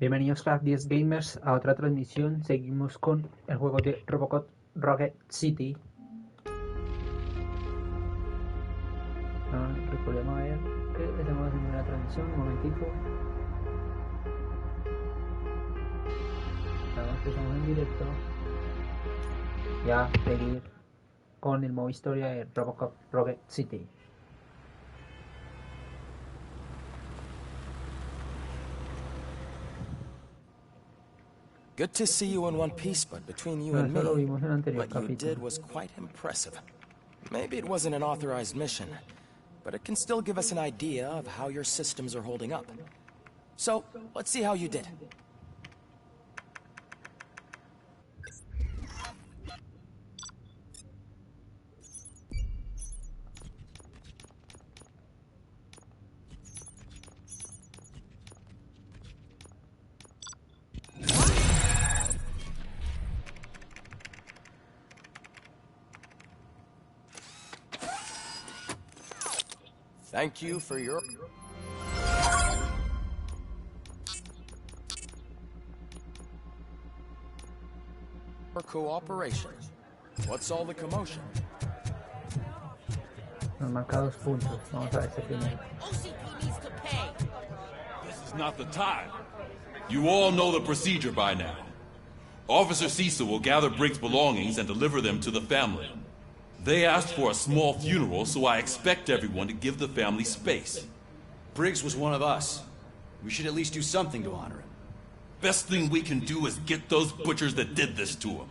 Bienvenidos Crack 10 Gamers a otra transmisión. Seguimos con el juego de RoboCop Rocket City. Recordemos a ver que estamos haciendo una transmisión. Un momentito. Sabemos que estamos en directo. Ya seguir con el modo historia de RoboCop Rocket City. Good to see you in one piece, but between you and me, what you did was quite impressive. Maybe it wasn't an authorized mission, but it can still give us an idea of how your systems are holding up. So, let's see how you did. Thank you for your cooperation. What's all the commotion? Nos marca 2 puntos. Vamos a ver este primero. This is not the time. You all know the procedure by now. Officer Cecil will gather Briggs' belongings and deliver them to the family. They asked for a small funeral, so I expect everyone to give the family space. Briggs was one of us. We should at least do something to honor him. Best thing we can do is get those butchers that did this to him.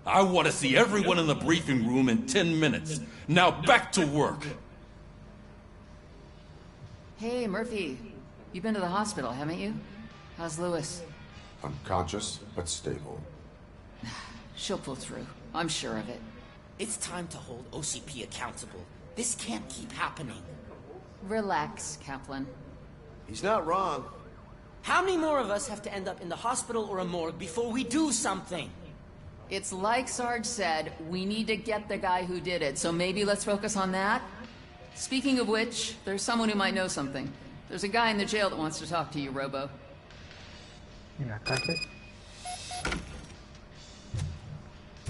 I want to see everyone in the briefing room in 10 minutes. Now back to work. Hey, Murphy. You've been to the hospital, haven't you? How's Lewis? Unconscious, but stable. She'll pull through. I'm sure of it. It's time to hold OCP accountable. This can't keep happening. Relax, Kaplan. He's not wrong. How many more of us have to end up in the hospital or a morgue before we do something? It's like Sarge said, we need to get the guy who did it, so maybe let's focus on that? Speaking of which, there's someone who might know something. There's a guy in the jail that wants to talk to you, Robo. Mira, cárcel.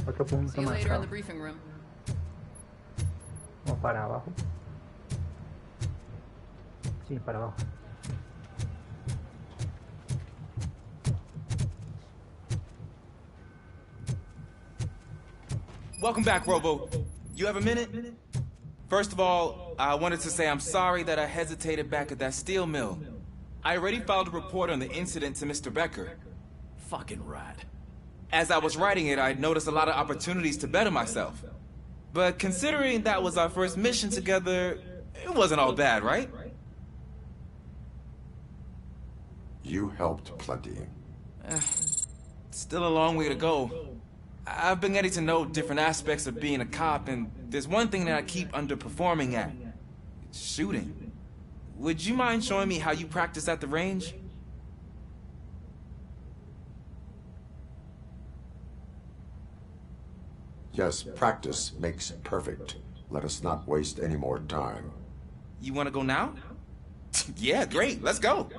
Otro punto See you later in the marcado. briefing room. O para abajo. Sí, para abajo. Welcome back, Robo. You have a minute? First of all, I wanted to say I'm sorry that I hesitated back at that steel mill. I already filed a report on the incident to Mr. Becker. Fucking rat. As I was writing it, I noticed a lot of opportunities to better myself. But considering that was our first mission together, it wasn't all bad, right? You helped plenty. Still a long way to go. I've been getting to know different aspects of being a cop, and there's one thing that I keep underperforming at. It's shooting. Would you mind showing me how you practice at the range? Yes, practice makes perfect. Let us not waste any more time. You want to go now? Yeah, great. Let's go.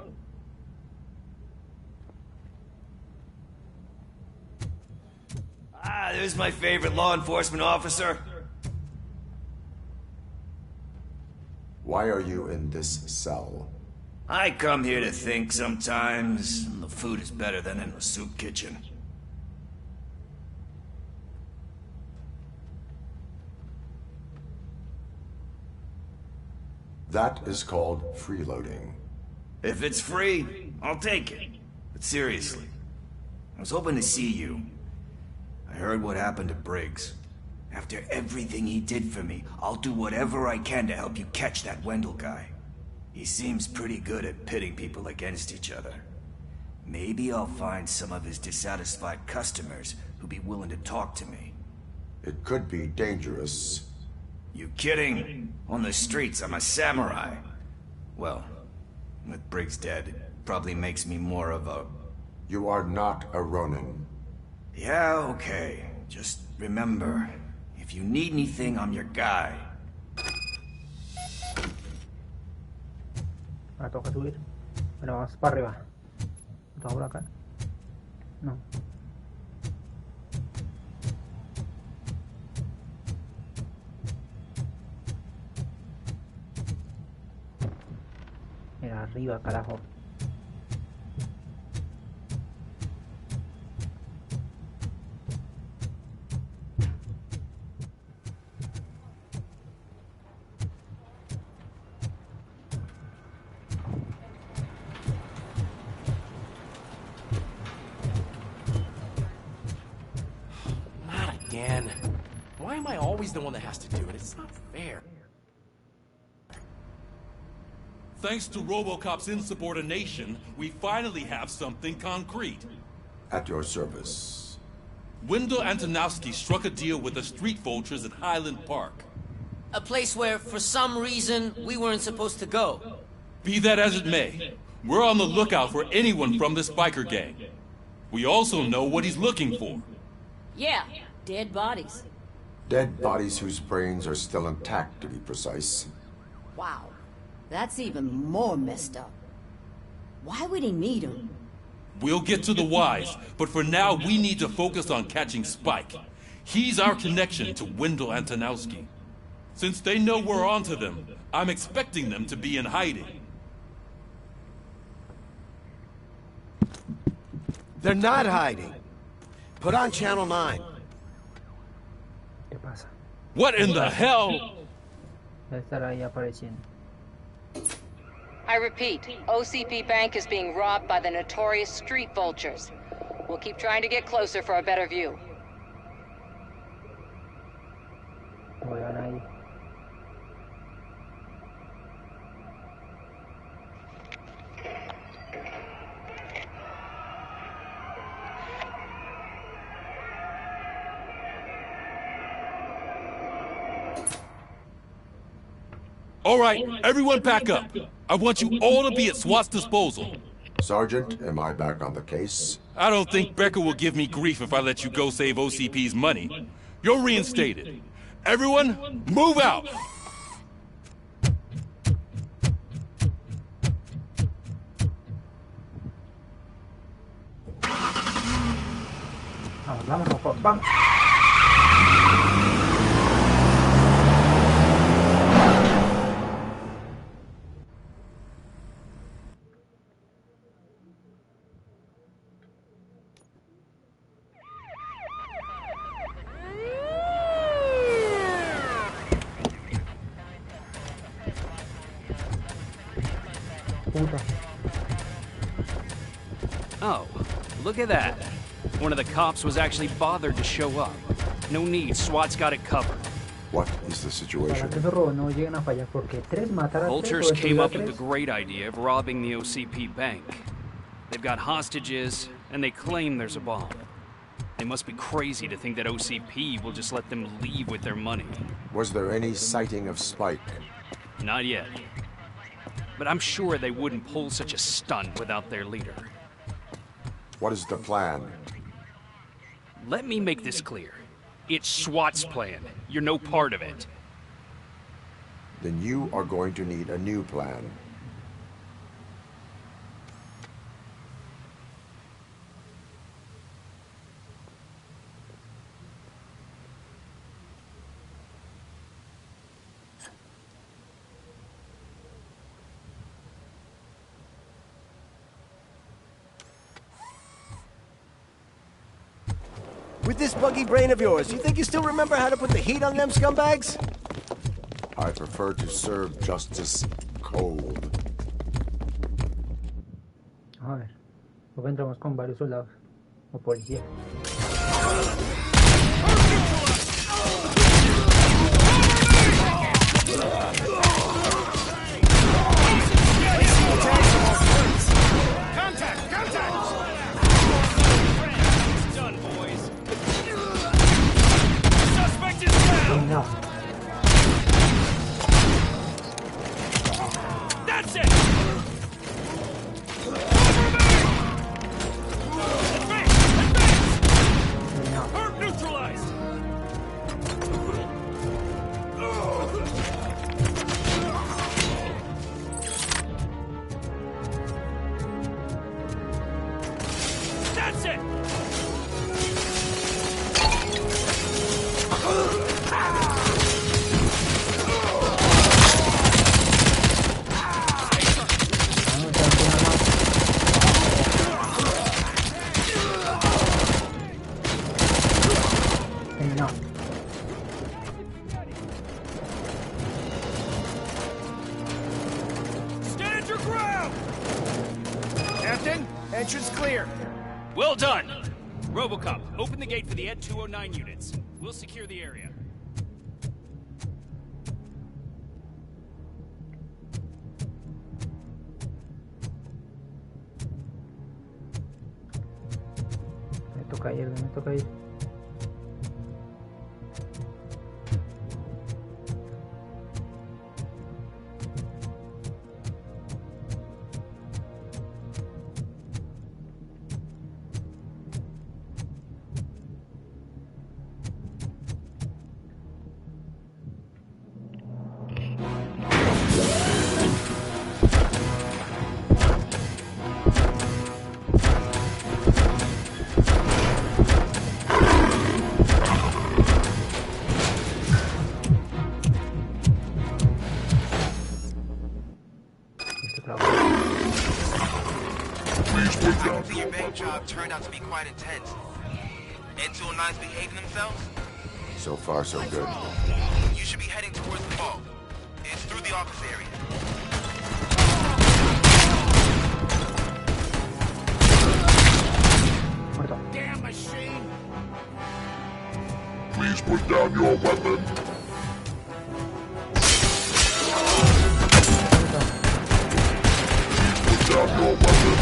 Ah, there's my favorite law enforcement officer. Why are you in this cell? I come here to think sometimes. The food is better than in a soup kitchen. That is called freeloading. If it's free, I'll take it. But seriously, I was hoping to see you. I heard what happened to Briggs. After everything he did for me, I'll do whatever I can to help you catch that Wendell guy. He seems pretty good at pitting people against each other. Maybe I'll find some of his dissatisfied customers who'd be willing to talk to me. It could be dangerous. You kidding? On the streets, I'm a samurai. Well, with Briggs dead, it probably makes me more of a... You are not a Ronin. Yeah, okay. Just remember, if you need anything, I'm your guy. Ahora toca subir. Bueno, vamos para arriba. ¿Está por acá? No. Era arriba, carajo. Again. Why am I always the one that has to do it? It's not fair. Thanks to RoboCop's insubordination, we finally have something concrete. At your service. Wendell Antonowski struck a deal with the street vultures at Highland Park. A place where, for some reason, we weren't supposed to go. Be that as it may, we're on the lookout for anyone from this biker gang. We also know what he's looking for. Yeah, dead bodies. Dead bodies whose brains are still intact, to be precise. Wow, that's even more messed up. Why would he need them? We'll get to the whys, but for now we need to focus on catching Spike. He's our connection to Wendell Antonowski. Since they know we're onto them, I'm expecting them to be in hiding. They're not hiding. Put on Channel 9. ¿Qué pasa? What in the hell? Debe estar ahí apareciendo. I repeat, OCP Bank is being robbed by the notorious street vultures. We'll keep trying to get closer for a better view. Voy a ahí. All right, everyone pack up. I want you all to be at SWAT's disposal. Sergeant, am I back on the case? I don't think Becker will give me grief if I let you go save OCP's money. You're reinstated. Everyone, move out! Vamos, Rocco, vamos. Oh, look at that. One of the cops was actually bothered to show up. No need, SWAT's got it covered. What is the situation? Vultures came up with the great idea of robbing the OCP bank. They've got hostages, and they claim there's a bomb. They must be crazy to think that OCP will just let them leave with their money. Was there any sighting of Spike? Not yet. But I'm sure they wouldn't pull such a stunt without their leader. What is the plan? Let me make this clear. It's SWAT's plan. You're no part of it. Then you are going to need a new plan. With this buggy brain of yours, you think you still remember how to put the heat on them scumbags? I prefer to serve justice cold. A ver, luego entramos con varios soldados o policía. No. That's it! That's it! Stand your ground! Captain, entrance clear. Well done! RoboCop, open the gate for the Ed 209 units. We'll secure the area. Me toca ir, me toca ir. Your bank job turned out to be quite intense. Ed 209's behaving themselves? So far, so good. You should be heading towards the vault. It's through the office area. Damn machine! Please put down your weapon. Please put down your weapon.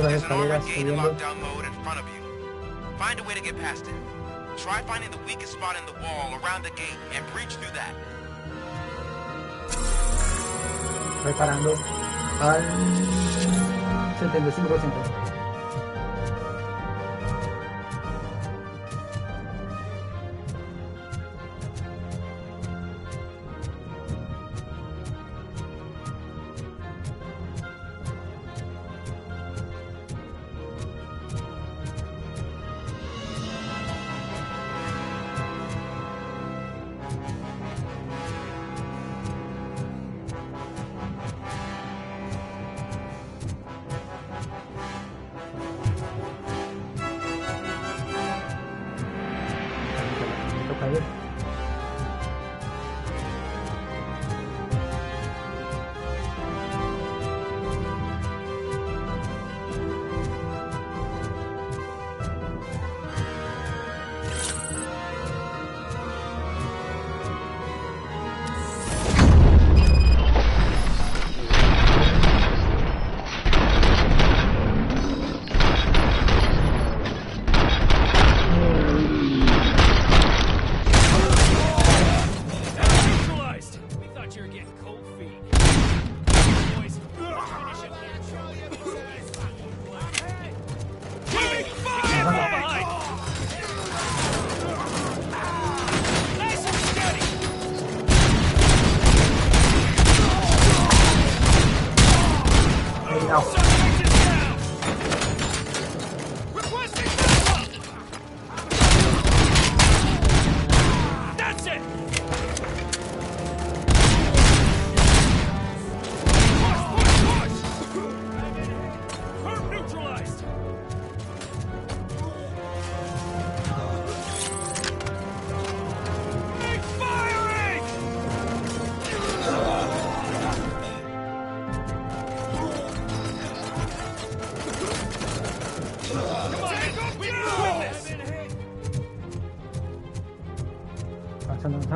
There's an armored gate in lockdown mode in front of you. Find a way to get past it. Try finding the weakest spot in the wall around the gate and breach through that. Reparando al 75%.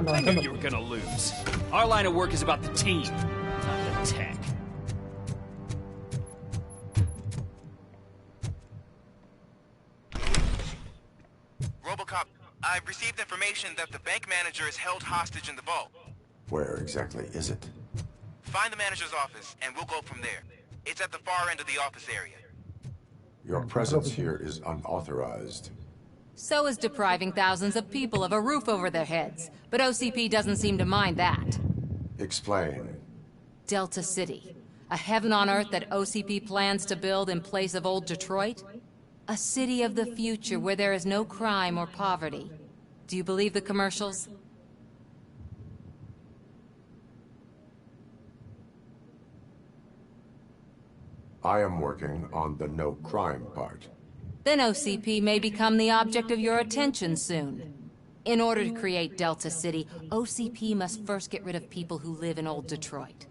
I knew you were gonna lose. Our line of work is about the team, not the tech. RoboCop, I've received information that the bank manager is held hostage in the vault. Where exactly is it? Find the manager's office, and we'll go from there. It's at the far end of the office area. Your presence here is unauthorized. So is depriving thousands of people of a roof over their heads. But OCP doesn't seem to mind that. Explain. Delta City. A heaven on earth that OCP plans to build in place of old Detroit? A city of the future where there is no crime or poverty. Do you believe the commercials? I am working on the no crime part. Then OCP may become the object of your attention soon. In order to create Delta City, OCP must first get rid of people who live in old Detroit.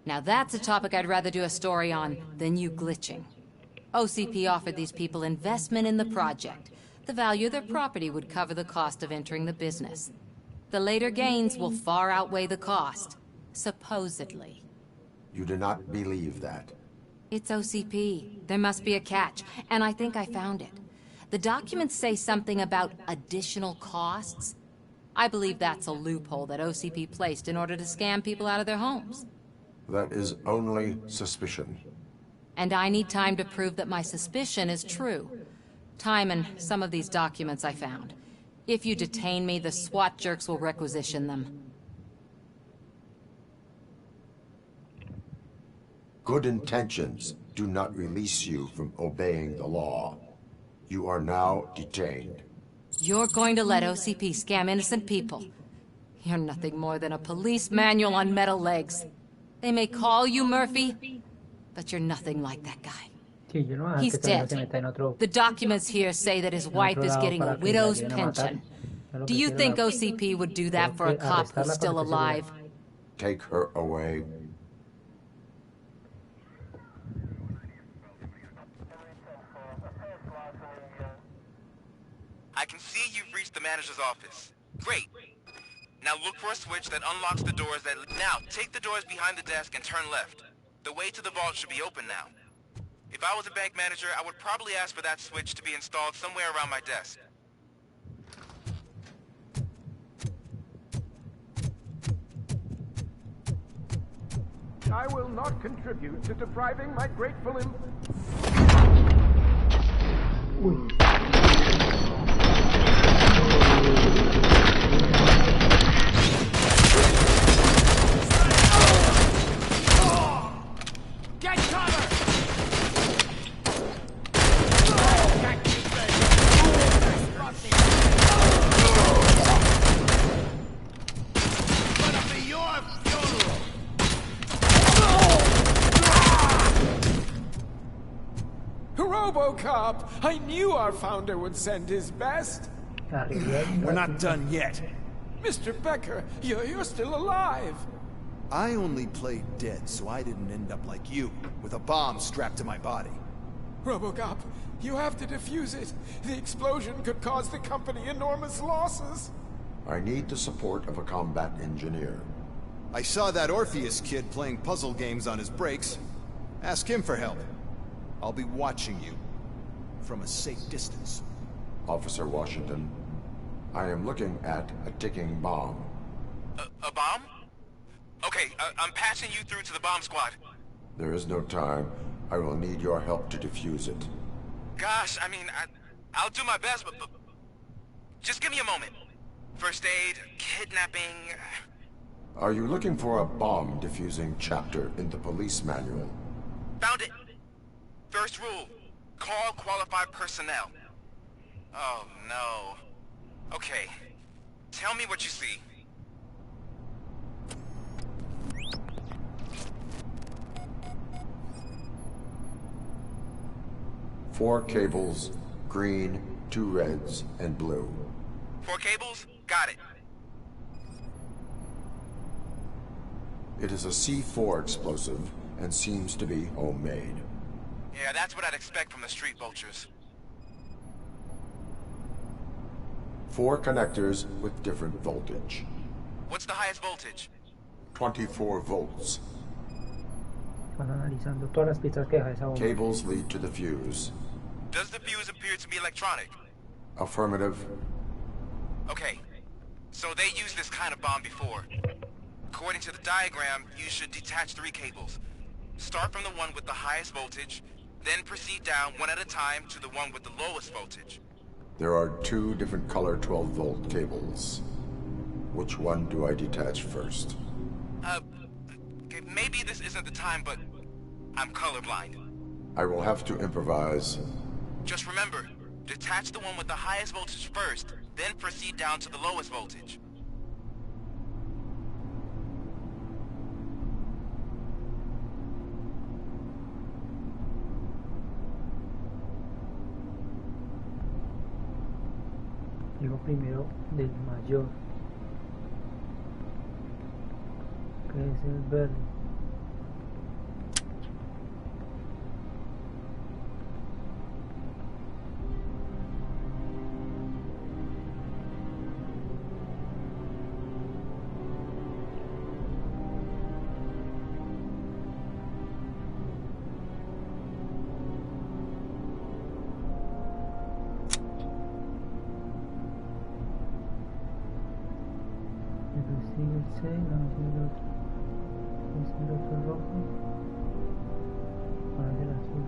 Now that's a topic I'd rather do a story on than you glitching. OCP offered these people investment in the project. The value of their property would cover the cost of entering the business. The later gains will far outweigh the cost, supposedly. You do not believe that? It's OCP. There must be a catch, and I think I found it. The documents say something about additional costs. I believe that's a loophole that OCP placed in order to scam people out of their homes. That is only suspicion. And I need time to prove that my suspicion is true. Time and some of these documents I found. If you detain me, the SWAT jerks will requisition them. Good intentions do not release you from obeying the law. You are now detained. You're going to let OCP scam innocent people. You're nothing more than a police manual on metal legs. They may call you Murphy, but you're nothing like that guy. He's dead. The documents here say that his wife is getting a widow's pension. Do you think OCP would do that for a cop who's still alive? Take her away. I can see you've reached the manager's office. Great. Now look for a switch that unlocks the doors that... Now, take the doors behind the desk and turn left. The way to the vault should be open now. If I was a bank manager, I would probably ask for that switch to be installed somewhere around my desk. I will not contribute to depriving my grateful Get cover! Gonna be your funeral! RoboCop! I knew our founder would send his best. We're not done yet. Mr. Becker, you're still alive. I only played dead, so I didn't end up like you, with a bomb strapped to my body. RoboCop, you have to defuse it. The explosion could cause the company enormous losses. I need the support of a combat engineer. I saw that Orpheus kid playing puzzle games on his breaks. Ask him for help. I'll be watching you. From a safe distance. Officer Washington, I am looking at a ticking bomb. A bomb? Okay, I'm passing you through to the bomb squad. There is no time. I will need your help to defuse it. Gosh, I mean, I'll do my best, but just give me a moment. First aid, kidnapping... Are you looking for a bomb defusing chapter in the police manual? Found it. First rule, call qualified personnel. Oh, no. Okay, tell me what you see. Four cables, green, 2 reds, and blue. 4 cables? Got it. It is a C4 explosive and seems to be homemade. Yeah, that's what I'd expect from the street vultures. 4 connectors with different voltage. What's the highest voltage? 24 volts. Van analizando todas las piezas que deja esa bomba. Cables lead to the fuse. Does the fuse appear to be electronic? Affirmative. Okay, so they used this kind of bomb before. According to the diagram, you should detach 3 cables. Start from the one with the highest voltage, then proceed down one at a time to the one with the lowest voltage. There are 2 different color 12-volt cables. Which one do I detach first? Okay, maybe this isn't the time, but I'm colorblind. I will have to improvise. Just remember, detach the one with the highest voltage first, then proceed down to the lowest voltage. Digo primero del mayor, que es el verde. Recibirse, no es el otro rojo, ahora el azul.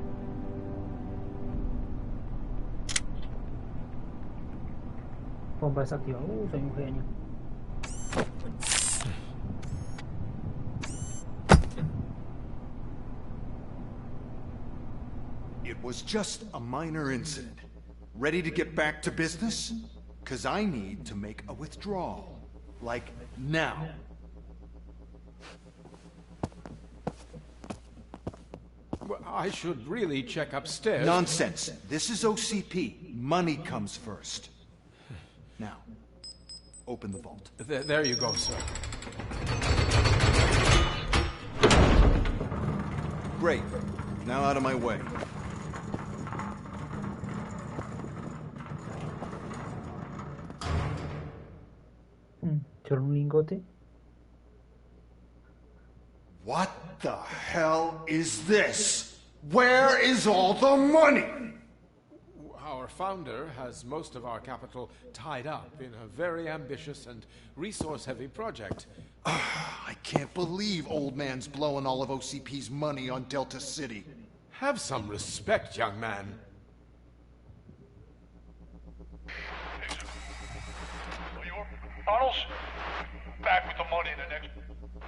Bomba desactivada. Soy un genio. It was just a minor incident. Ready to get back to business? 'Cause I need to make a withdrawal. Like, now. Well, I should really check upstairs. Nonsense. This is OCP. Money comes first. Now, open the vault. There you go, sir. Great. Now out of my way. ¿Solo un lingote? What the hell is this? Where is all the money? Our founder has most of our capital tied up in a very ambitious and resource-heavy project. I can't believe old man's blowing all of OCP's money on Delta City. Have some respect, young man. Arnold, back with the money in the next...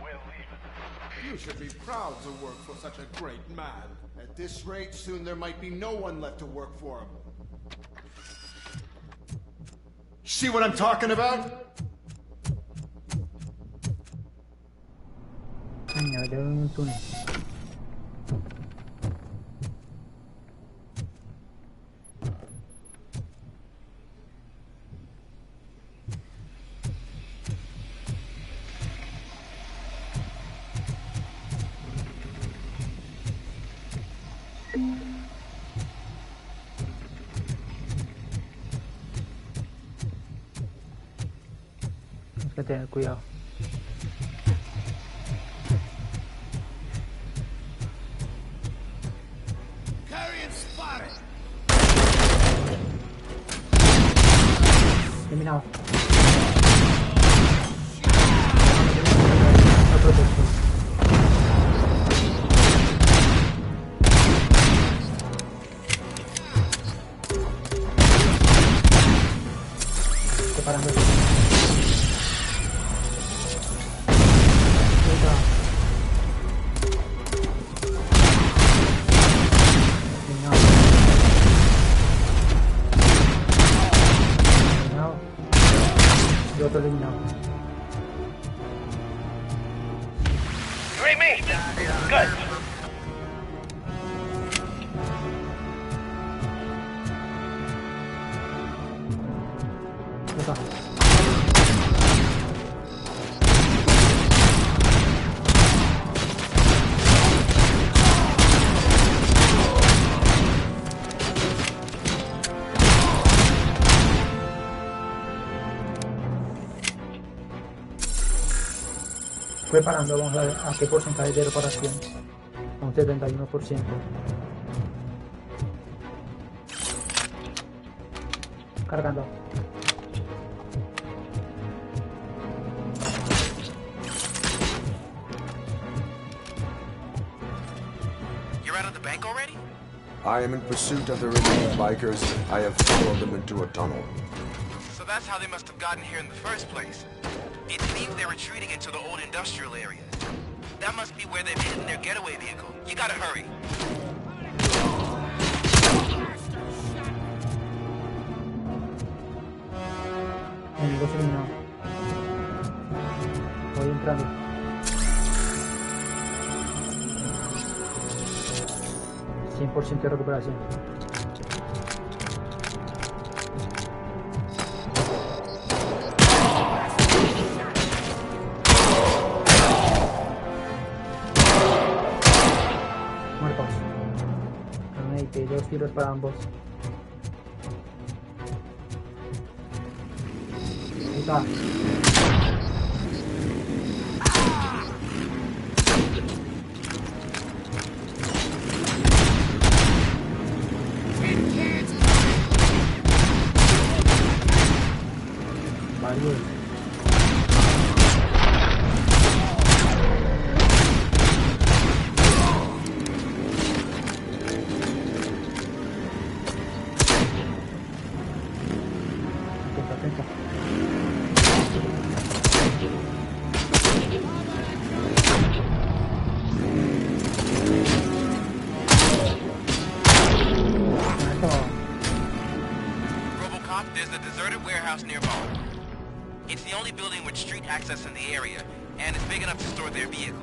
We're leaving. You should be proud to work for such a great man. At this rate, soon there might be no one left to work for him. See what I'm talking about? Hay que tener cuidado. Eliminado. Separando. Eliminado. You read me? Good. reparando, vamos a ver a qué porcentaje de reparación. A un 71%. Cargando. You're out of the bank already? I am in pursuit of the remaining bikers. I have followed them into a tunnel. So that's how they must have gotten here in the first place. It seems they're retreating into the old industrial area. That must be where they've hidden their getaway vehicle. You gotta hurry. Enemigos eliminados. Voy entrando. %100 de recuperación. Muertos. Grenade, 2 tiros para ambos. Ahí está. RoboCop, there's a deserted warehouse nearby. It's the only building with street access in the area, and it's big enough to store their vehicle.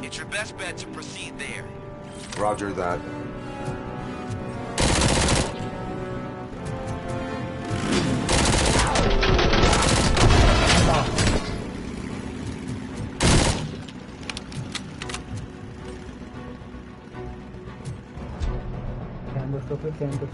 It's your best bet to proceed there. Roger that. Quedan dos toques, quedan dos.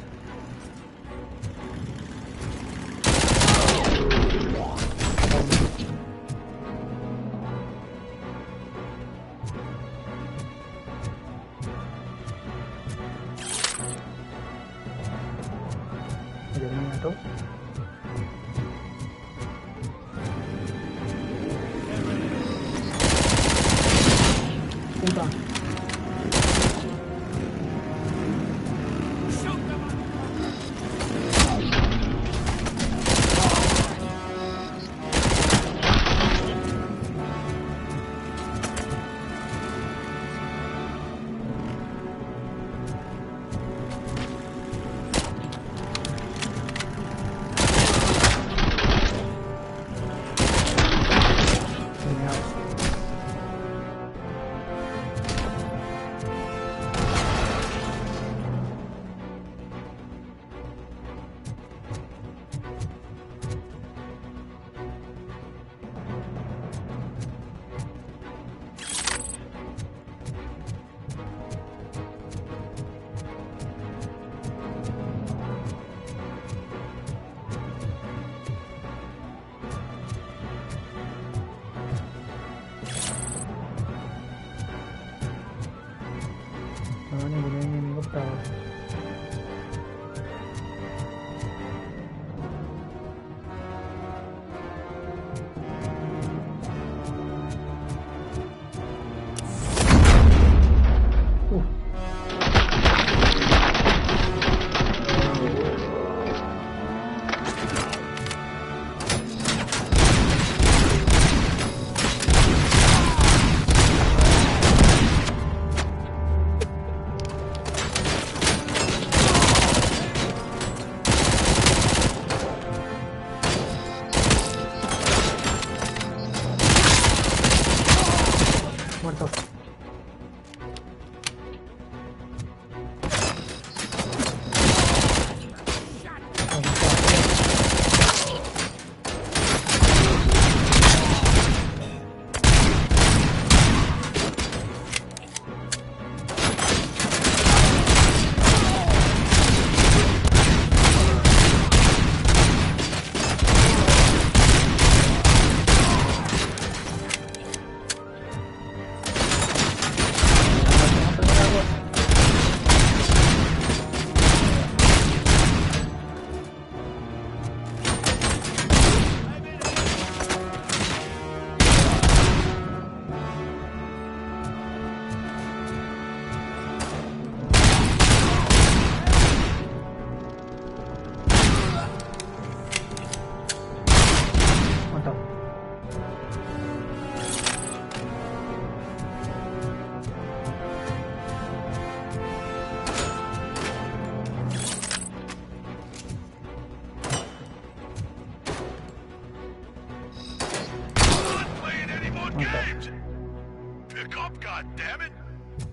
God damn it!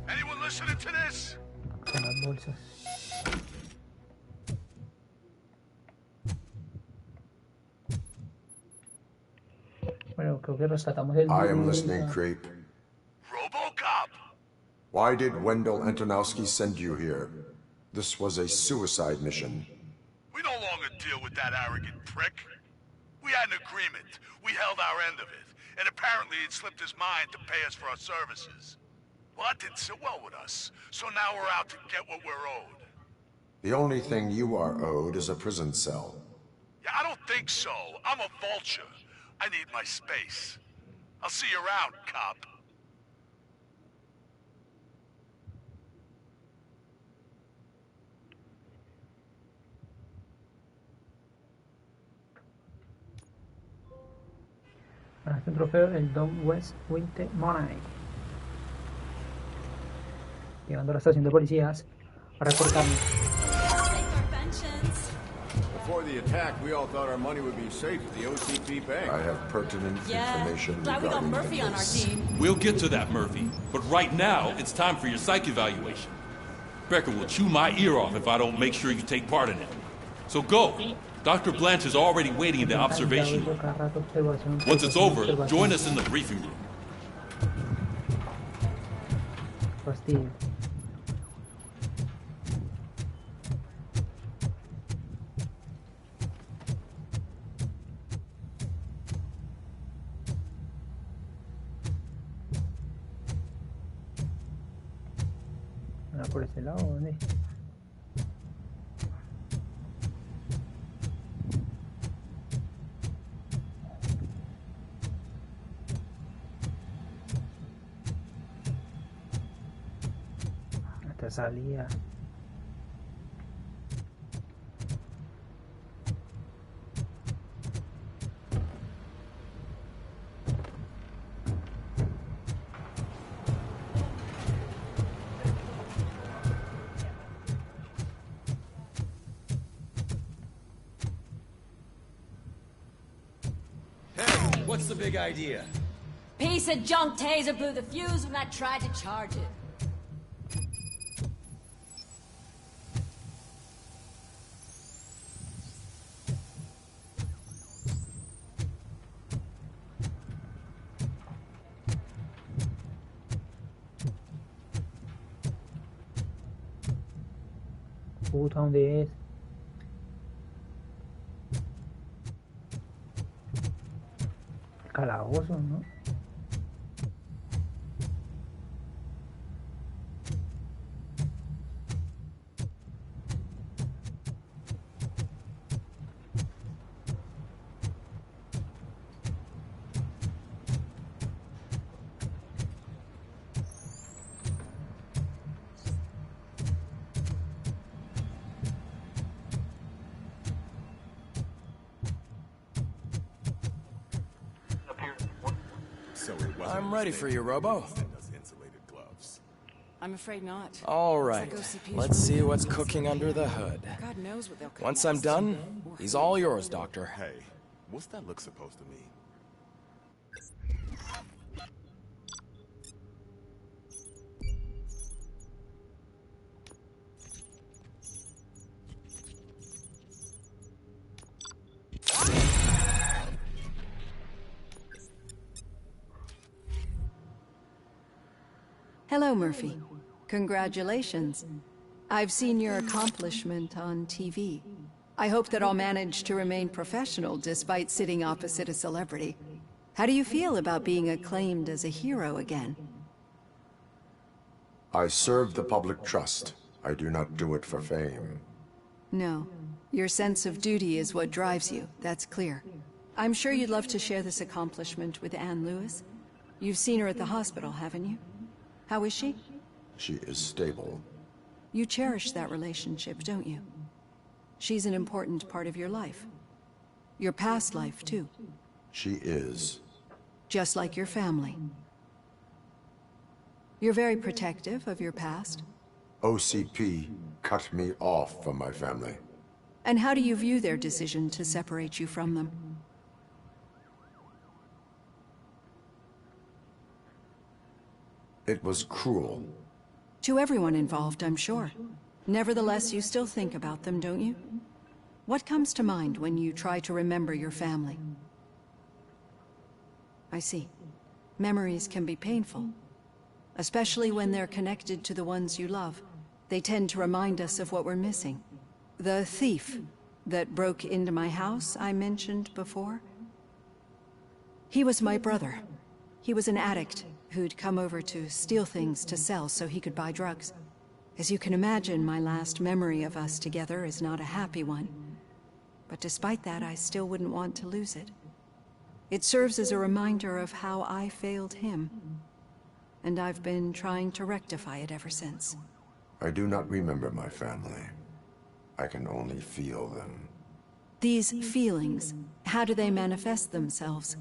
Anyone listening to this? Con las bolsas. Bueno, creo que rescatamos el... I am listening, creep. RoboCop! Why did Wendell Antonowski send you here? This was a suicide mission. We no longer deal with that arrogant prick. We had an agreement. We held our end of it. And apparently he'd slipped his mind to pay us for our services. Well, that didn't sit well with us. So now we're out to get what we're owed. The only thing you are owed is a prison cell. Yeah, I don't think so. I'm a vulture. I need my space. I'll see you around, cop. Ganaste un trofeo, el Don West Winter Money. Llegando a la estación de policías a reportarme. Before the attack, we all thought our money would be safe at the OCP bank. I have pertinent information regarding Murphy on our team. We'll get to that, Murphy. But right now, it's time for your psych evaluation. Becker will chew my ear off if I don't make sure you take part in it. So go. Dr. Blanche is already waiting in the observation room. Once it's over, join us in the briefing room. Fastidio. Por ese lado, ¿dónde? Esta salida. What's the big idea? Piece of junk taser blew the fuse when I tried to charge it. Puta, ¿dónde es? Calabozo, ¿no? I'm ready for you, Robo. I'm afraid not. All right, let's see what's cooking under the hood. God knows what they'll come Once I'm done, he's all yours, Doctor. Hey, what's that look supposed to mean? Hello, Murphy. Congratulations. I've seen your accomplishment on TV. I hope that I'll manage to remain professional despite sitting opposite a celebrity. How do you feel about being acclaimed as a hero again? I serve the public trust. I do not do it for fame. No. Your sense of duty is what drives you, that's clear. I'm sure you'd love to share this accomplishment with Anne Lewis. You've seen her at the hospital, haven't you? How is she? She is stable. You cherish that relationship, don't you? She's an important part of your life. Your past life, too. She is. Just like your family. You're very protective of your past. OCP cut me off from my family. And how do you view their decision to separate you from them? It was cruel. To everyone involved, I'm sure. Nevertheless, you still think about them, don't you? What comes to mind when you try to remember your family? I see. Memories can be painful, especially when they're connected to the ones you love. They tend to remind us of what we're missing. The thief that broke into my house I mentioned before? He was my brother. He was an addict who'd come over to steal things to sell so he could buy drugs. As you can imagine, my last memory of us together is not a happy one. But despite that, I still wouldn't want to lose it. It serves as a reminder of how I failed him. And I've been trying to rectify it ever since. I do not remember my family. I can only feel them. These feelings, how do they manifest themselves?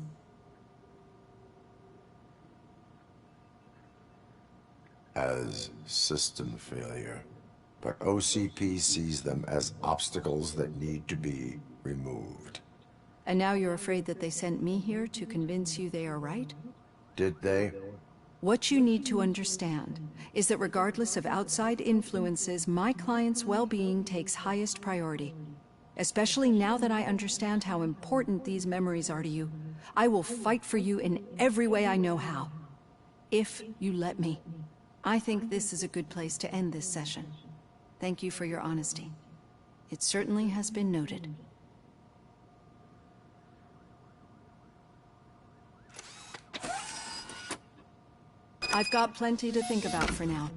As system failure. But OCP sees them as obstacles that need to be removed. And now you're afraid that they sent me here to convince you they are right? Did they? What you need to understand is that regardless of outside influences, my client's well-being takes highest priority. Especially now that I understand how important these memories are to you. I will fight for you in every way I know how. If you let me. I think this is a good place to end this session. Thank you for your honesty. It certainly has been noted. I've got plenty to think about for now.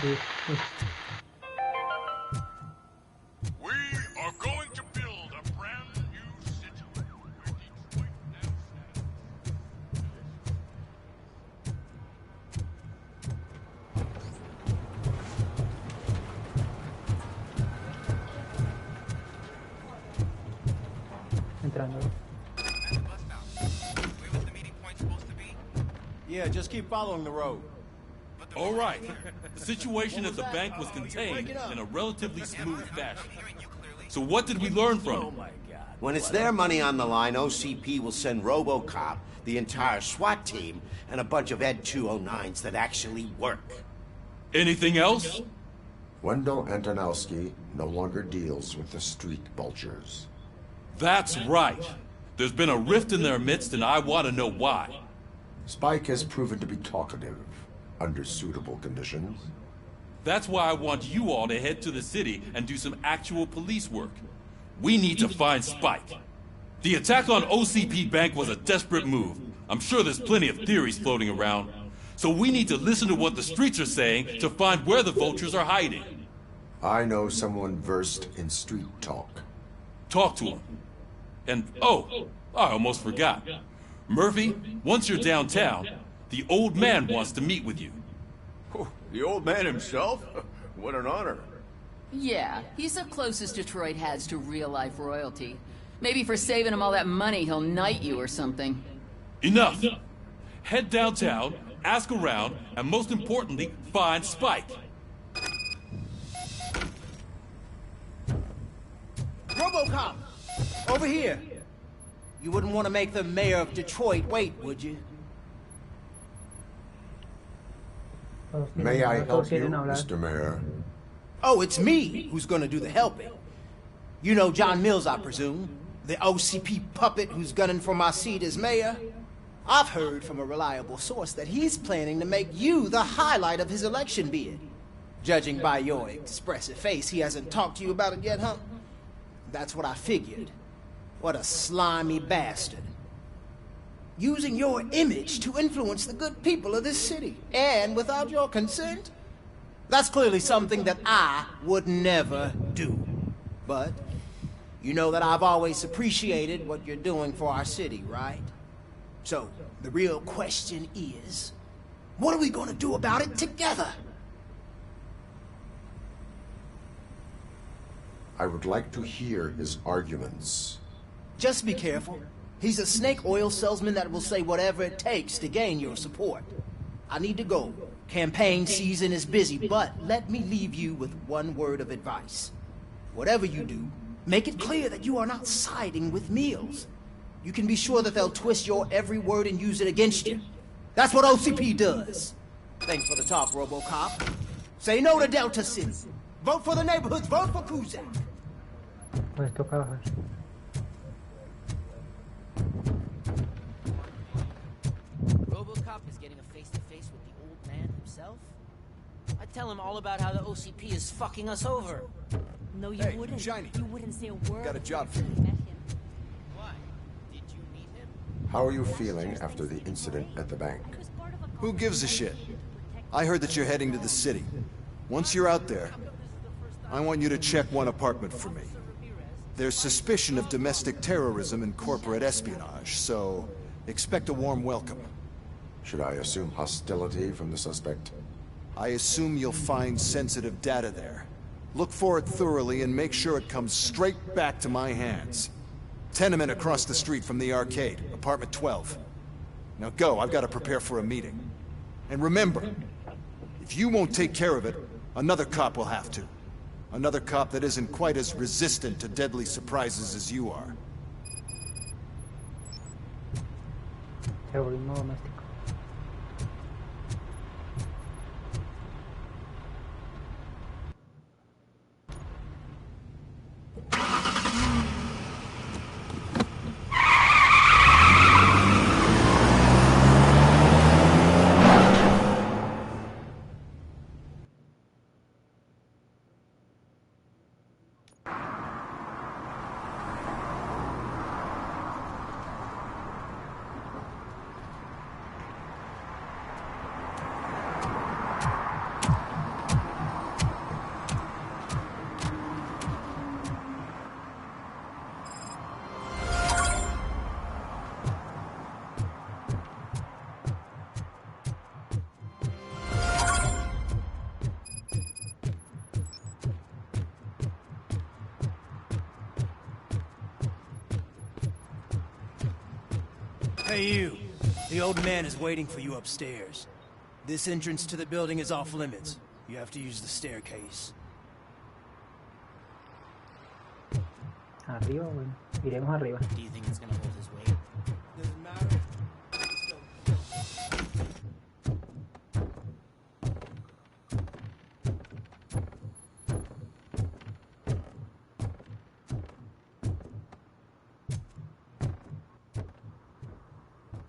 We are going to build a brand new city where Detroit now Entrando. Yeah, just keep following the road. All right. The situation at the bank was contained in a relatively smooth fashion. So what did we learn from it? When it's their money on the line, OCP will send RoboCop, the entire SWAT team, and a bunch of Ed 209s that actually work. Anything else? Wendell Antonowski no longer deals with the street vultures. That's right. There's been a rift in their midst, and I want to know why. Spike has proven to be talkative, under suitable conditions. That's why I want you all to head to the city and do some actual police work. We need to find Spike. The attack on OCP Bank was a desperate move. I'm sure there's plenty of theories floating around. So we need to listen to what the streets are saying to find where the vultures are hiding. I know someone versed in street talk. Talk to him. And, oh, I almost forgot. Murphy, once you're downtown, the old man wants to meet with you. Oh, the old man himself? What an honor. Yeah, he's the closest Detroit has to real-life royalty. Maybe for saving him all that money, he'll knight you or something. Enough! Head downtown, ask around, and most importantly, find Spike. RoboCop! Over here! You wouldn't want to make the mayor of Detroit wait, would you? May I help you, Mr. Mayor? Oh, it's me who's gonna do the helping. You know John Mills, I presume? The OCP puppet who's gunning for my seat as mayor? I've heard from a reliable source that he's planning to make you the highlight of his election bid. Judging by your expressive face, he hasn't talked to you about it yet, huh? That's what I figured. What a slimy bastard. Using your image to influence the good people of this city, and without your consent? That's clearly something that I would never do. But you know that I've always appreciated what you're doing for our city, right? So, the real question is, what are we gonna do about it together? I would like to hear his arguments. Just be careful. He's a snake oil salesman that will say whatever it takes to gain your support. I need to go. Campaign season is busy, but let me leave you with one word of advice. Whatever you do, make it clear that you are not siding with Mills. You can be sure that they'll twist your every word and use it against you. That's what OCP does. Thanks for the talk, RoboCop. Say no to Delta City. Vote for the neighborhoods, vote for Kuzak. Pues toca bajar. RoboCop is getting a face-to-face with the old man himself? I tell him all about how the OCP is fucking us over. No, you wouldn't. Shiny. You wouldn't say a word. Got a job for you. Why? Did you meet him? How are you feeling after the incident at the bank? Who gives a shit? I heard that you're heading to the city. Once you're out there, I want you to check one apartment for me. There's suspicion of domestic terrorism and corporate espionage, so expect a warm welcome. Should I assume hostility from the suspect? I assume you'll find sensitive data there. Look for it thoroughly and make sure it comes straight back to my hands. Tenement across the street from the arcade, apartment 12. Now go, I've got to prepare for a meeting. And remember, if you won't take care of it, another cop will have to. Another cop that isn't quite as resistant to deadly surprises as you are. Terrorismo doméstico. Hey you, the old man is waiting for you upstairs. This entrance to the building is off limits. You have to use the staircase. Arriba, bueno. Iremos arriba. Do you think it's gonna hold his weight? Doesn't matter.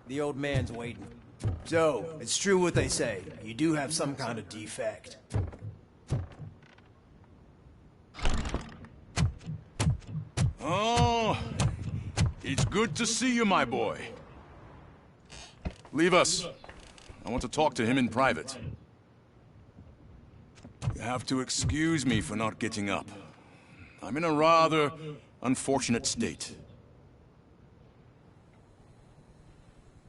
The old man's waiting. So, it's true what they say. You do have some kind of defect. Oh, it's good to see you, my boy. Leave us. I want to talk to him in private. You have to excuse me for not getting up. I'm in a rather unfortunate state.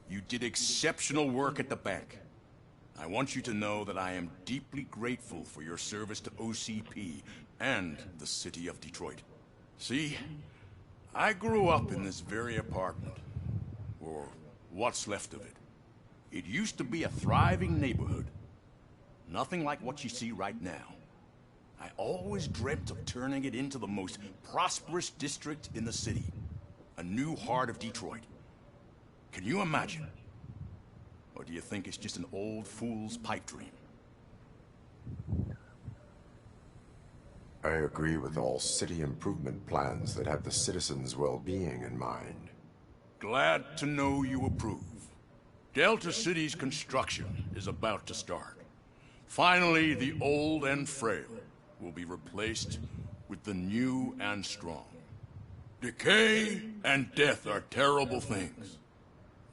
You did exceptional work at the bank. I want you to know that I am deeply grateful for your service to OCP and the city of Detroit. See, I grew up in this very apartment, or what's left of it. It used to be a thriving neighborhood. Nothing like what you see right now. I always dreamt of turning it into the most prosperous district in the city. A new heart of Detroit. Can you imagine? Or do you think it's just an old fool's pipe dream? I agree with all city improvement plans that have the citizens' well-being in mind. Glad to know you approve. Delta City's construction is about to start. Finally, the old and frail will be replaced with the new and strong. Decay and death are terrible things.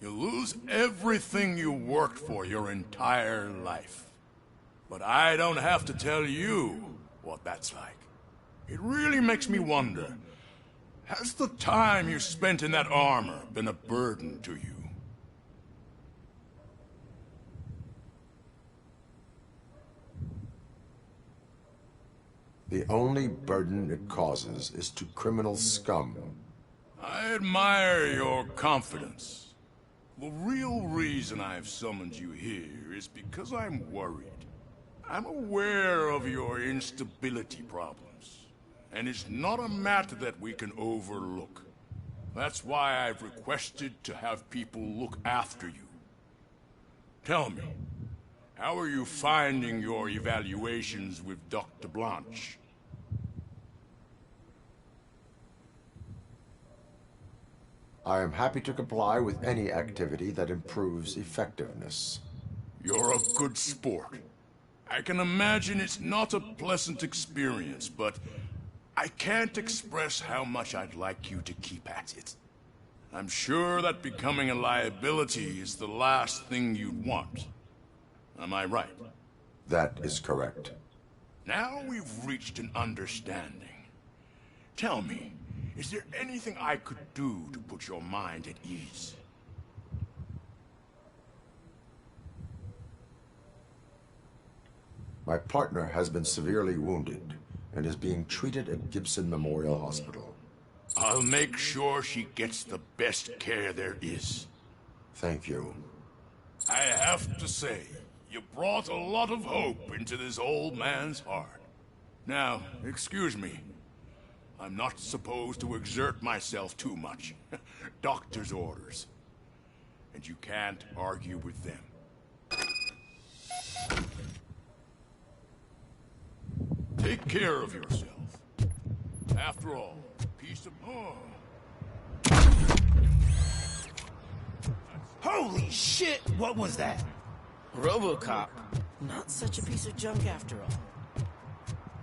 You lose everything you worked for your entire life. But I don't have to tell you what that's like. It really makes me wonder, has the time you spent in that armor been a burden to you? The only burden it causes is to criminal scum. I admire your confidence. The real reason I've summoned you here is because I'm worried. I'm aware of your instability problems, and it's not a matter that we can overlook. That's why I've requested to have people look after you. Tell me, how are you finding your evaluations with Dr. Blanche? I am happy to comply with any activity that improves effectiveness. You're a good sport. I can imagine it's not a pleasant experience, but I can't express how much I'd like you to keep at it. I'm sure that becoming a liability is the last thing you'd want. Am I right? That is correct. Now we've reached an understanding. Tell me, is there anything I could do to put your mind at ease? My partner has been severely wounded and is being treated at Gibson Memorial Hospital. I'll make sure she gets the best care there is. Thank you. I have to say, you brought a lot of hope into this old man's heart. Now, excuse me. I'm not supposed to exert myself too much. Doctor's orders. And you can't argue with them. Take care of yourself. After all, peace of... Holy shit! What was that? RoboCop. Not such a piece of junk after all.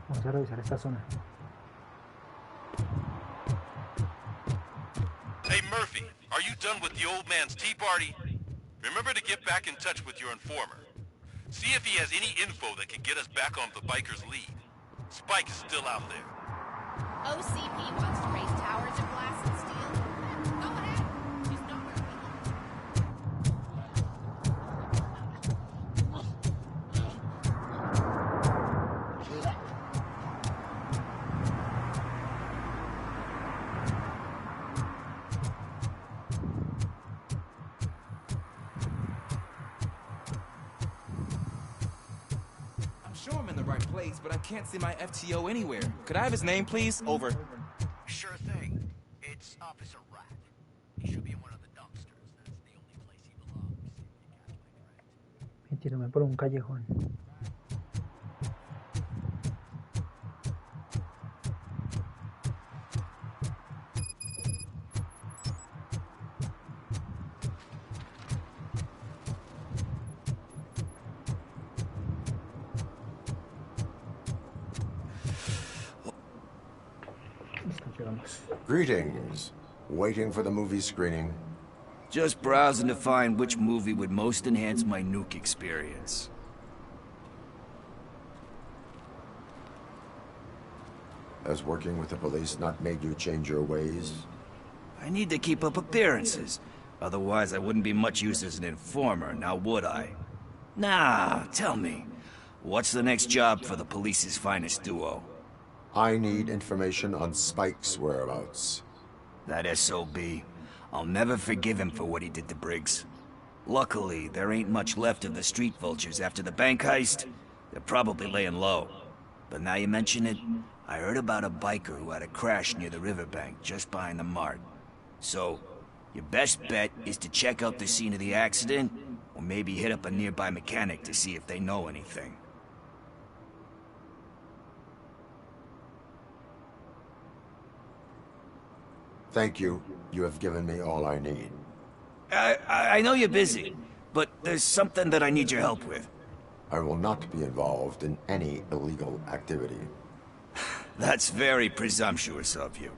Vamos a revisar esta zona. Hey Murphy, are you done with the old man's tea party? Remember to get back in touch with your informer. See if he has any info that can get us back on the biker's lead. Spike is still out there. OCP wants to raise towers of glass and steel. Go ahead. She's nowhere to Sure I'm in the right place, but I can't see my FTO anywhere. Could I have his name, please? Over. Sure thing. It's Officer Rat. He should be in one of the dumpsters. That's the only place he belongs. Metiéndome por un callejón. Greetings. Waiting for the movie screening? Just browsing to find which movie would most enhance my nuke experience. Has working with the police not made you change your ways? I need to keep up appearances. Otherwise, I wouldn't be much use as an informer, now would I? Nah, tell me. What's the next job for the police's finest duo? I need information on Spike's whereabouts. That SOB. I'll never forgive him for what he did to Briggs. Luckily, there ain't much left of the street vultures after the bank heist. They're probably laying low. But now you mention it, I heard about a biker who had a crash near the riverbank just behind the mart. So, your best bet is to check out the scene of the accident, or maybe hit up a nearby mechanic to see if they know anything. Thank you. You have given me all I need. I know you're busy, but there's something that I need your help with. I will not be involved in any illegal activity. That's very presumptuous of you.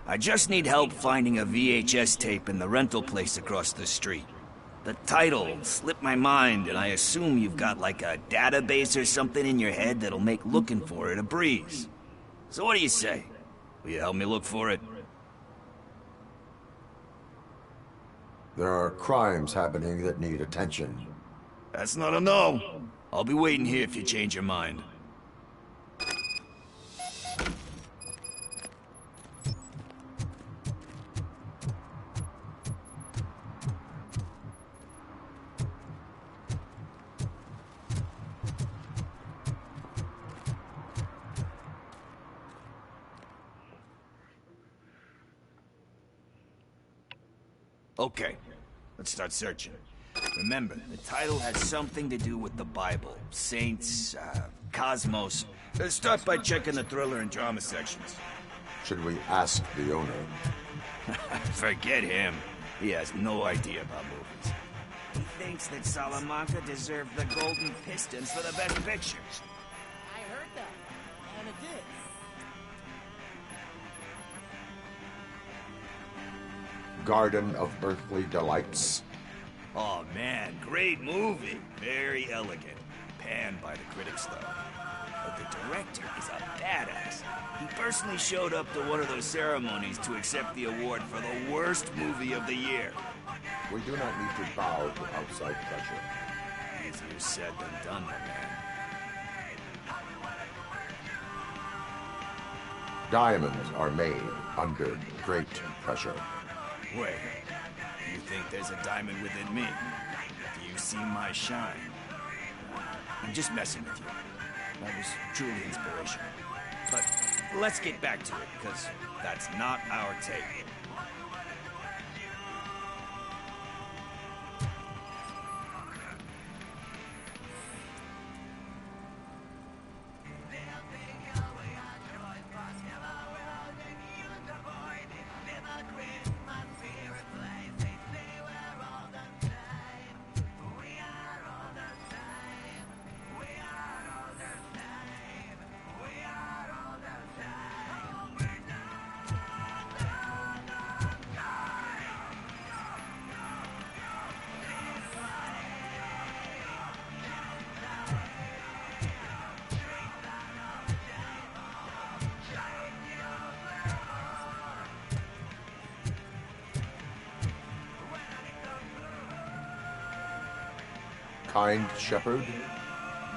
I just need help finding a VHS tape in the rental place across the street. The title slipped my mind, and I assume you've got like a database or something in your head that'll make looking for it a breeze. So what do you say? Will you help me look for it? There are crimes happening that need attention. That's not a no. I'll be waiting here if you change your mind. Okay, let's start searching. Remember, the title has something to do with the Bible, saints, cosmos. Start by checking the thriller and drama sections. Should we ask the owner? Forget him. He has no idea about movies. He thinks that Salamanca deserved the Golden Pistons for the Best Picture. I heard that, and it did. Garden of Earthly Delights. Oh man, great movie. Very elegant. Panned by the critics though. But the director is a badass. He personally showed up to one of those ceremonies to accept the award for the worst movie of the year. We do not need to bow to outside pressure. Easier said than done, my man. Diamonds are made under great pressure. Wait, you think there's a diamond within me? Do you see my shine? I'm just messing with you. That was truly inspirational. But let's get back to it, because that's not our take. Kind Shepherd?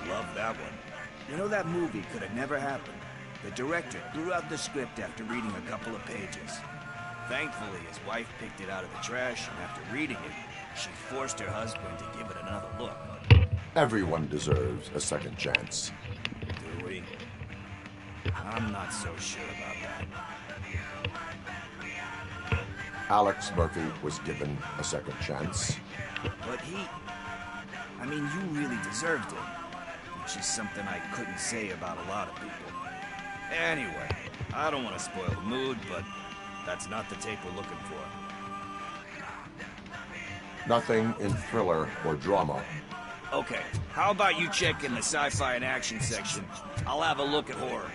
Love that one. You know, that movie could have never happened. The director threw out the script after reading a couple of pages. Thankfully, his wife picked it out of the trash, and after reading it, she forced her husband to give it another look. Everyone deserves a second chance. Do we? I'm not so sure about that. Alex Murphy was given a second chance. But I mean, you really deserved it. Which is something I couldn't say about a lot of people. Anyway, I don't want to spoil the mood, but that's not the tape we're looking for. Nothing in thriller or drama. Okay, how about you check in the sci-fi and action section? I'll have a look at horror.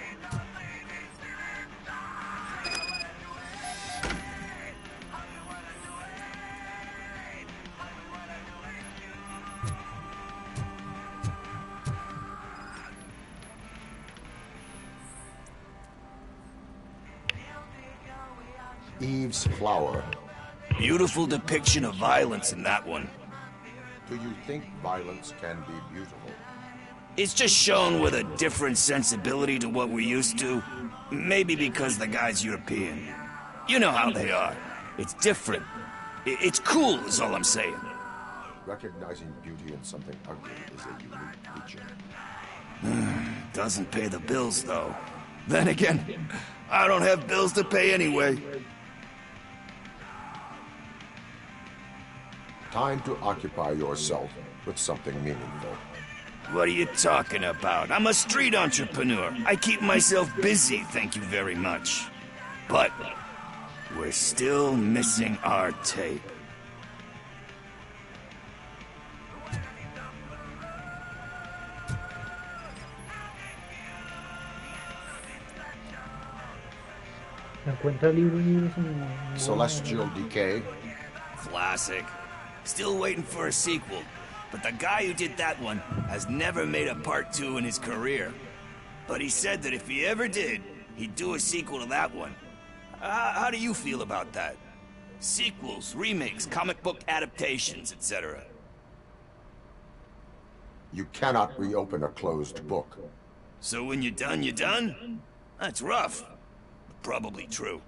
Eve's Flower. Beautiful depiction of violence in that one. Do you think violence can be beautiful? It's just shown with a different sensibility to what we're used to. Maybe because the guy's European. You know how they are. It's different. It's cool, is all I'm saying. Recognizing beauty in something ugly is a unique feature. Doesn't pay the bills, though. Then again, I don't have bills to pay anyway. Time to occupy yourself with something meaningful. What are you talking about? I'm a street entrepreneur. I keep myself busy, thank you very much. But we're still missing our tape. Encuentra libros Celestial Decay. Classic. Still waiting for a sequel. But the guy who did that one has never made a part 2 in his career. But he said that if he ever did, he'd do a sequel to that one. How do you feel about that? Sequels, remakes, comic book adaptations, etc. You cannot reopen a closed book. So when you're done, you're done? That's rough. Probably true.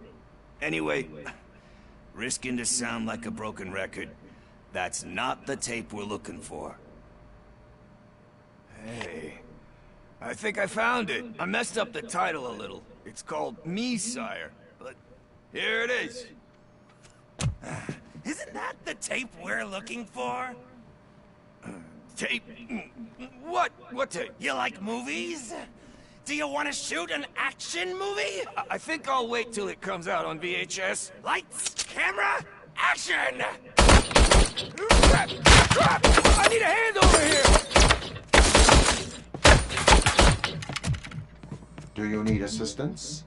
Anyway, risking to sound like a broken record, that's not the tape we're looking for. Hey, I think I found it. I messed up the title a little. It's called Me, Sire, but here it is. Isn't that the tape we're looking for? Tape? What? What tape? You like movies? Do you want to shoot an action movie? I think I'll wait till it comes out on VHS. Lights, camera, action! Crap! Crap! I need a hand over here! Do you need assistance?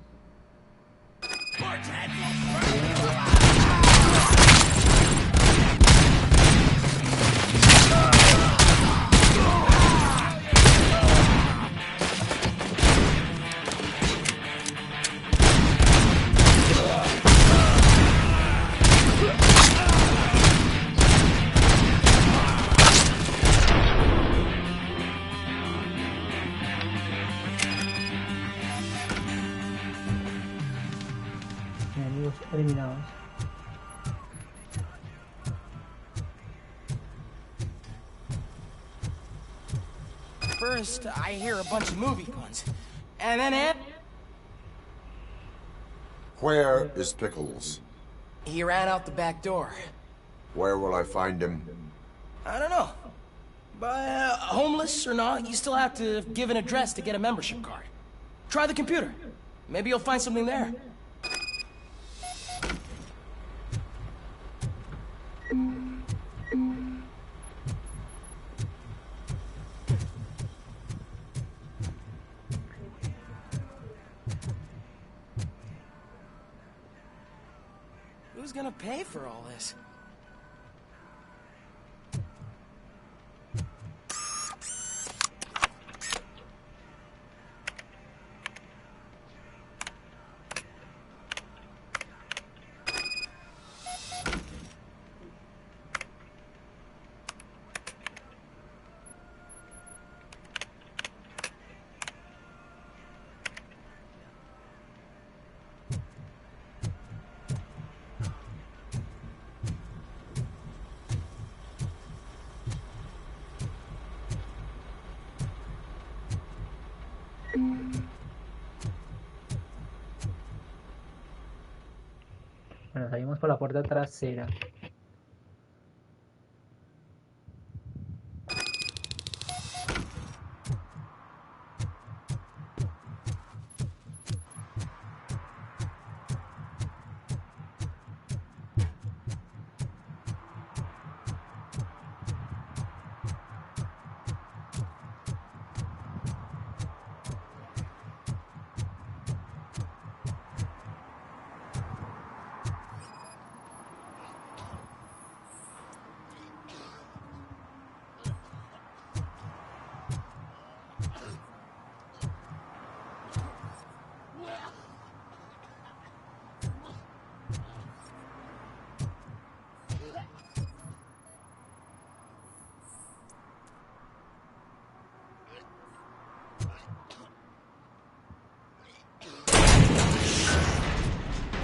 Eliminados. First, I hear a bunch of movie puns. And then Where is Pickles? he ran out the back door. Where will I find him? I don't know. But homeless or not, you still have to give an address to get a membership card. Try the computer. Maybe you'll find something there. Who's gonna pay for all this? Bueno, salimos por la puerta trasera.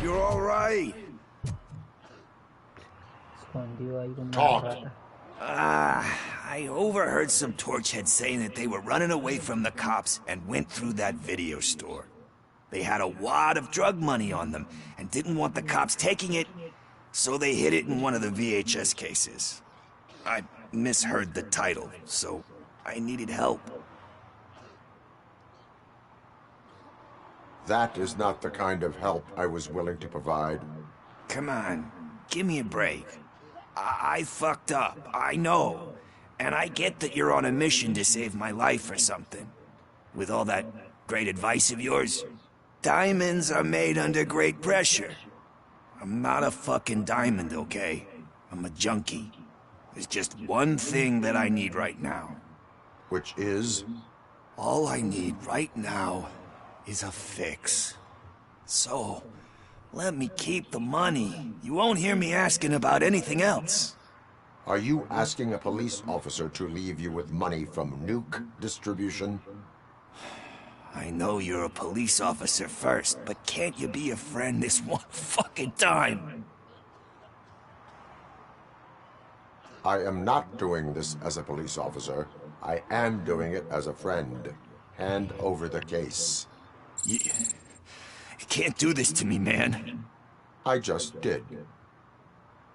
You're all right. Escondido ahí como una Talk. rata. I overheard some torchheads saying that they were running away from the cops and went through that video store. They had a wad of drug money on them and didn't want the cops taking it, so they hid it in one of the VHS cases. I misheard the title, so I needed help. That is not the kind of help I was willing to provide. Come on, give me a break. I fucked up, I know. And I get that you're on a mission to save my life or something. With all that great advice of yours, diamonds are made under great pressure. I'm not a fucking diamond, okay? I'm a junkie. There's just one thing that I need right now. Which is? All I need right now is a fix. So, let me keep the money. You won't hear me asking about anything else. Are you asking a police officer to leave you with money from nuke distribution? I know you're a police officer first, but can't you be a friend this one fucking time? I am not doing this as a police officer. I am doing it as a friend. Hand over the case. You can't do this to me, man. I just did.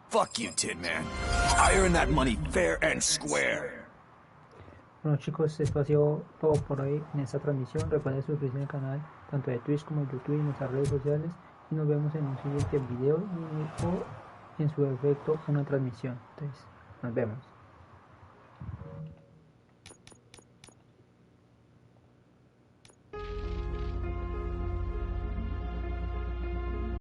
Fuck you, Tin Man. I earned that money fair and square. Bueno chicos, esto ha sido todo por hoy en esta transmisión. Recuerden suscribirse al canal, tanto de Twitch como de YouTube y nuestras redes sociales. Y nos vemos en un siguiente video o en su efecto una transmisión. Entonces, nos vemos.